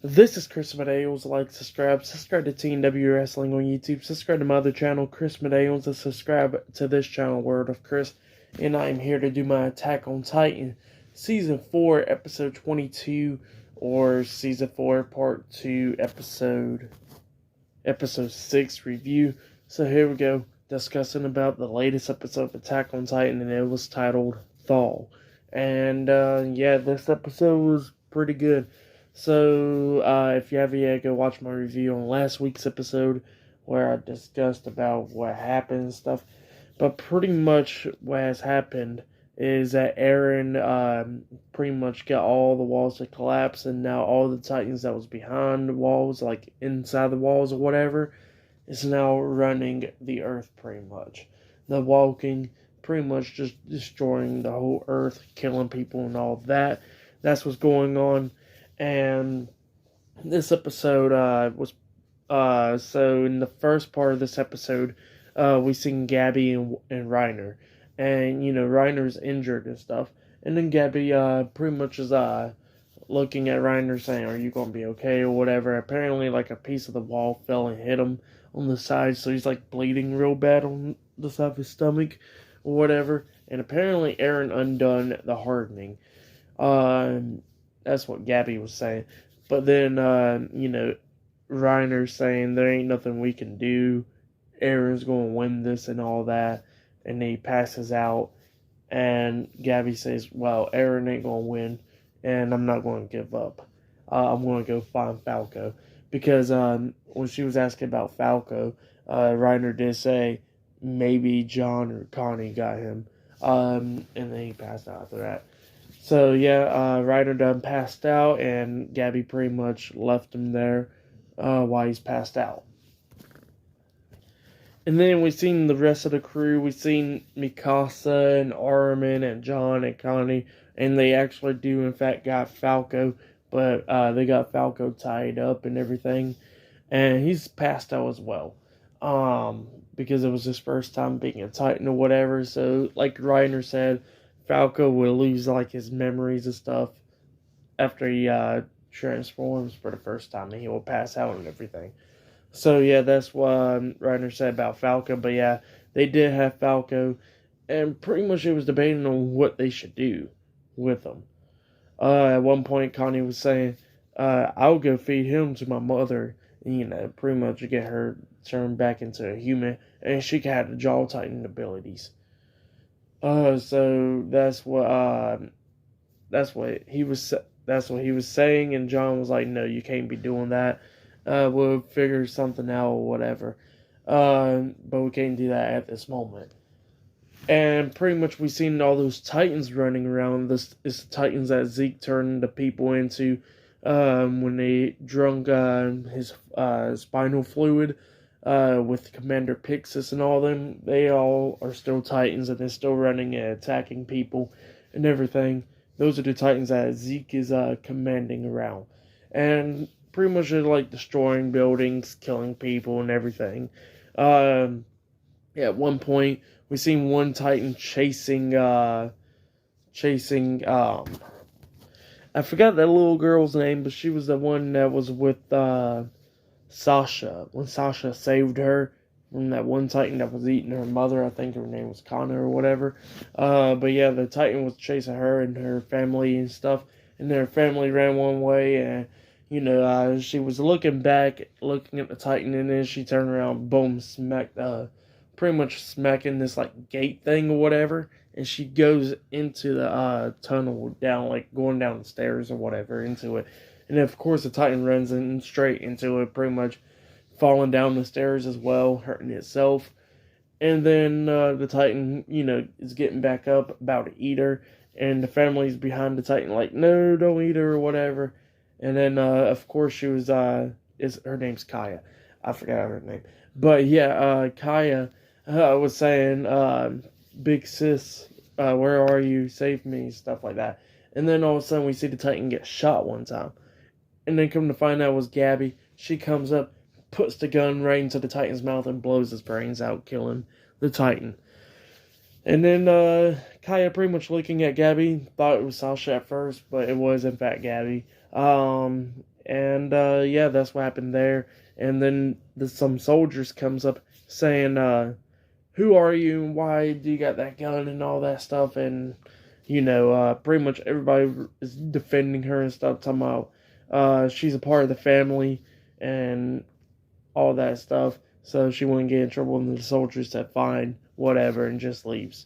This is Chris Medeiros. Like, subscribe to TNW Wrestling on YouTube. Subscribe to my other channel, Chris Medeiros, and subscribe to this channel, Word of Chris. And I am here to do my Attack on Titan Season 4, Episode 22, or Season 4, Part 2, Episode 6 review. So here we go, discussing about the latest episode of Attack on Titan, and it was titled Thaw. And yeah, this episode was pretty good. So, if you haven't yet, go watch my review on last week's episode where I discussed about what happened and stuff. But pretty much what has happened is that Eren pretty much got all the walls to collapse, and now all the Titans that was behind the walls, like inside the walls or whatever, is now running the Earth pretty much. The walking, pretty much just destroying the whole Earth, killing people and all that. That's what's going on. And this episode was so in the first part of this episode, we seen Gabby and Reiner, and Reiner's injured and stuff, and then Gabby pretty much is looking at Reiner saying, "Are you gonna be okay?" or whatever. Apparently, like a piece of the wall fell and hit him on the side, so he's like bleeding real bad on the side of his stomach or whatever. And apparently, Eren undone the hardening. That's what Gabby was saying. But then, Reiner's saying there ain't nothing we can do. Eren's going to win this and all that. And he passes out. And Gabby says, well, Eren ain't going to win. And I'm not going to give up. I'm going to go find Falco. Because when she was asking about Falco, Reiner did say maybe John or Connie got him. And then he passed out after that. So yeah, Ryder done passed out, and Gabby pretty much left him there while he's passed out. And then we seen the rest of the crew. We seen Mikasa and Armin and John and Connie, and they actually do in fact got Falco, but they got Falco tied up and everything, and he's passed out as well. Because it was his first time being a Titan or whatever. So like Reiner said, Falco will lose like his memories and stuff after he transforms for the first time, and he will pass out and everything. So yeah, that's what Reiner said about Falco. But yeah, they did have Falco, and pretty much it was debating on what they should do with him. At one point, Connie was saying, "I'll go feed him to my mother," and, pretty much get her turned back into a human, and she can have the Jaw Titan abilities. So that's what he was saying, and John was like, "No, you can't be doing that. We'll figure something out or whatever. But we can't do that at this moment." And pretty much we seen all those Titans running around. This is the Titans that Zeke turned the people into when they drunk his spinal fluid. With Commander Pixis and all them, they all are still Titans, and they're still running and attacking people and everything. Those are the Titans that Zeke is commanding around. And pretty much they're like destroying buildings, killing people and everything. At one point, we seen one Titan chasing, I forgot that little girl's name, but she was the one that was with, Sasha, when Sasha saved her from that one Titan that was eating her mother. I think her name was Connor or whatever. But yeah, the Titan was chasing her and her family and stuff, and their family ran one way, and she was looking back, looking at the Titan, and then she turned around, boom, smacked, pretty much smacking this like gate thing or whatever, and she goes into the tunnel down, like going down the stairs or whatever into it. And of course the Titan runs in straight into it, pretty much falling down the stairs as well, hurting itself. And then the Titan, is getting back up, about to eat her. And the family's behind the Titan like, no, don't eat her or whatever. And then, of course, she was, her name's Kaya. I forgot her name. But yeah, Kaya was saying, big sis, where are you? Save me, stuff like that. And then all of a sudden we see the Titan get shot one time. And then come to find out it was Gabby. She comes up, puts the gun right into the Titan's mouth and blows his brains out, killing the Titan. And then Kaya pretty much looking at Gabby, thought it was Sasha at first, but it was in fact Gabby. And yeah, that's what happened there. And then some soldiers comes up saying, who are you and why do you got that gun and all that stuff? And pretty much everybody is defending her and stuff, talking about she's a part of the family and all that stuff, so she wouldn't get in trouble. And the soldiers said fine, whatever, and just leaves.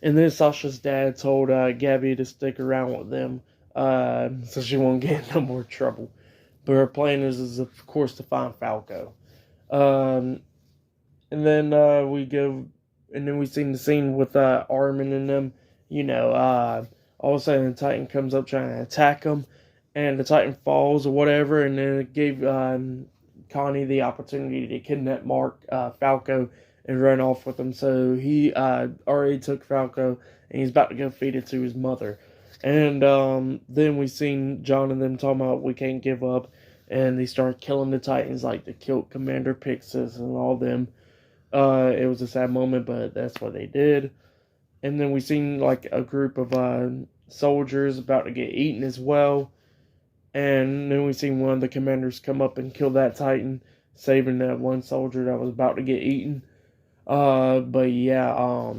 And then Sasha's dad told Gabby to stick around with them, so she won't get in no more trouble. But her plan is of course to find Falco. And then we go, and then we see the scene with Armin and them. All of a sudden the Titan comes up trying to attack them, and the Titan falls or whatever, and then it gave Connie the opportunity to kidnap Falco and run off with him. So he already took Falco, and he's about to go feed it to his mother. And then we seen John and them talking about we can't give up, and they start killing the Titans, like they killed Commander Pixis and all them. It was a sad moment, but that's what they did. And then we seen like a group of soldiers about to get eaten as well. And then we seen one of the commanders come up and kill that Titan, saving that one soldier that was about to get eaten. But yeah,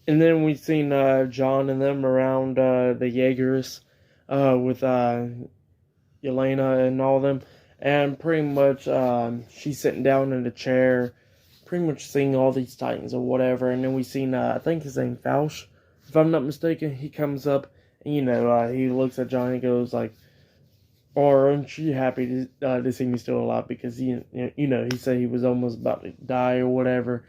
and then we seen John and them around the Jaegers with Yelena and all them. And pretty much she's sitting down in the chair, pretty much seeing all these Titans or whatever. And then we seen, I think his name Fausch, if I'm not mistaken. He comes up and, he looks at John and goes like, aren't you happy to see me still alive? Because, he said he was almost about to die or whatever.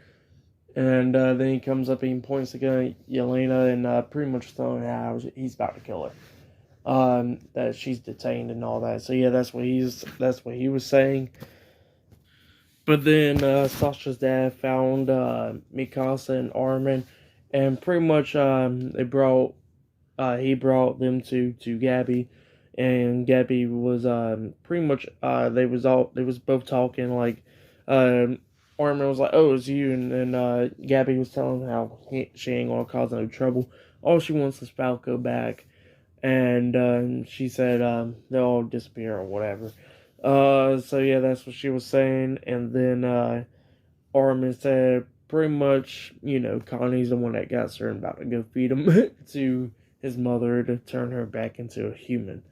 And then he comes up and he points the gun at Yelena and pretty much telling her he's about to kill her. That she's detained and all that. So yeah, that's what he was saying. But then Sasha's dad found Mikasa and Armin, and pretty much he brought them to Gabby, and Gabby was pretty much they was both talking like Armin was like, oh, it's you, and then Gabby was telling how she ain't gonna cause no trouble. All she wants is Falco back. And she said they'll all disappear or whatever. So yeah, that's what she was saying. And then Armin said pretty much, Connie's the one that got certain about to go feed him to his mother to turn her back into a human.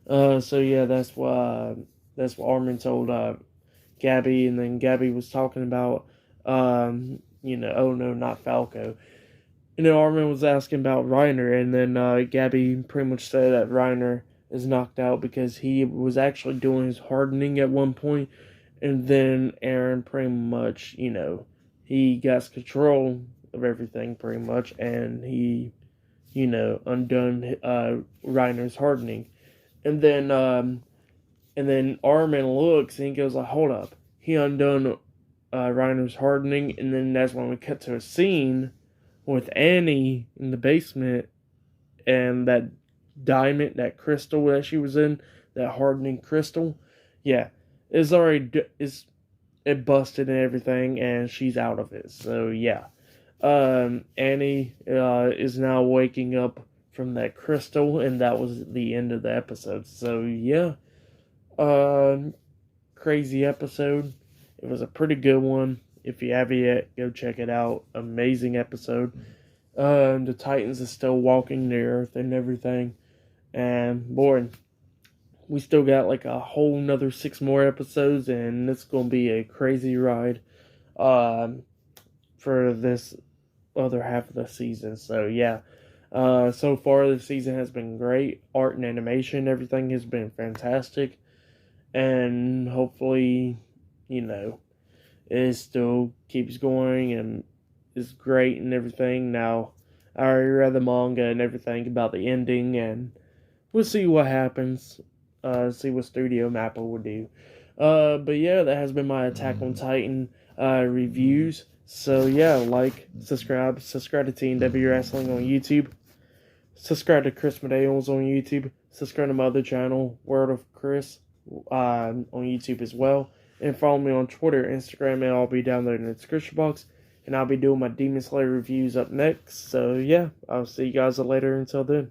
So yeah, that's what Armin told Gabby. And then Gabby was talking about oh no, not Falco. And then Armin was asking about Reiner, and then Gabby pretty much said that Reiner is knocked out because he was actually doing his hardening at one point, and then Aaron pretty much, he got control of everything pretty much, and he, undone Reiner's hardening. And then Armin looks and he goes like, hold up, he undone Reiner's hardening, and then that's when we cut to a scene with Annie in the basement, and that diamond, that crystal that she was in, that hardening crystal, yeah, it busted and everything, and she's out of it. So yeah, Annie is now waking up from that crystal, and that was the end of the episode. So yeah, crazy episode. It was a pretty good one. If you haven't yet, go check it out. Amazing episode. The Titans are still walking the earth and everything. And boy, we still got like a whole nother 6 more episodes, and it's going to be a crazy ride for this other half of the season. So yeah, so far the season has been great. Art and animation, everything has been fantastic. And hopefully, it still keeps going and is great and everything. Now, I already read the manga and everything about the ending, and we'll see what happens. See what Studio Mappa will do. But yeah, that has been my Attack on Titan reviews. So yeah, like, subscribe to TNW Wrestling on YouTube. Subscribe to Chris Medeos on YouTube. Subscribe to my other channel, World of Chris, on YouTube as well. And follow me on Twitter, Instagram, and I'll be down there in the description box. And I'll be doing my Demon Slayer reviews up next. So yeah, I'll see you guys later. Until then.